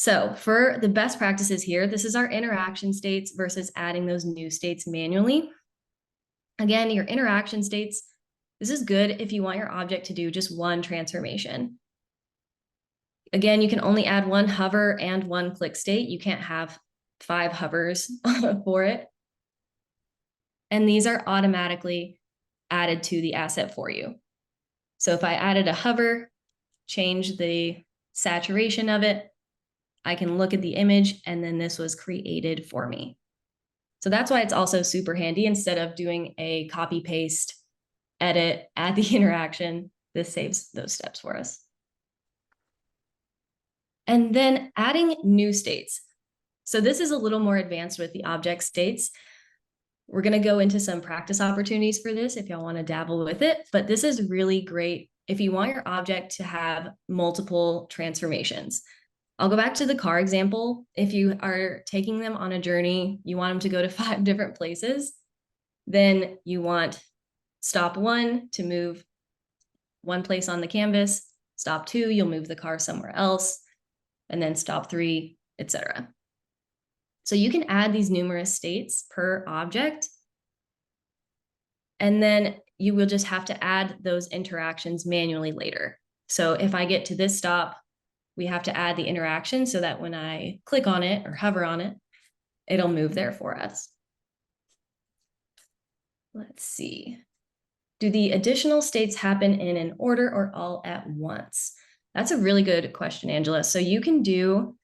So for the best practices here, this is our interaction states versus adding those new states manually. Again, your interaction states, this is good if you want your object to do just one transformation. Again, you can only add one hover and one click state. You can't have 5 hovers for it. And these are automatically added to the asset for you. So if I added a hover, change the saturation of it, I can look at the image and then this was created for me. So that's why it's also super handy. Instead of doing a copy paste, edit, add the interaction, this saves those steps for us. And then adding new states. So this is a little more advanced with the object states. We're going to go into some practice opportunities for this if y'all want to dabble with it, but this is really great if you want your object to have multiple transformations. I'll go back to the car example. If you are taking them on a journey, you want them to go to 5 different places, then you want stop 1 to move one place on the canvas, stop 2, you'll move the car somewhere else, and then stop 3, etc. So you can add these numerous states per object, and then you will just have to add those interactions manually later. So if I get to this stop, we have to add the interaction so that when I click on it or hover on it, it'll move there for us. Let's see. Do the additional states happen in an order or all at once? That's a really good question, Angela. So you can do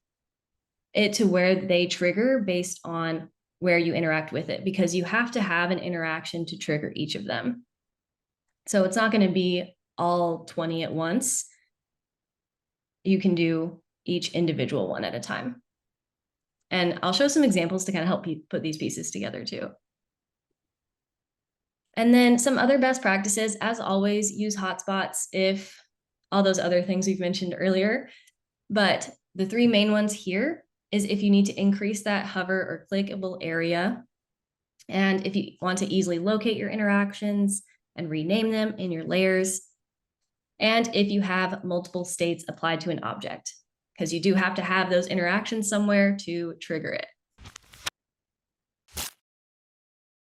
it to where they trigger based on where you interact with it, because you have to have an interaction to trigger each of them. So it's not going to be all 20 at once. You can do each individual one at a time. And I'll show some examples to kind of help you put these pieces together too. And then some other best practices, as always, use hotspots if all those other things we've mentioned earlier. But the 3 main ones here is if you need to increase that hover or clickable area, and if you want to easily locate your interactions and rename them in your layers, and if you have multiple states applied to an object, because you do have to have those interactions somewhere to trigger it.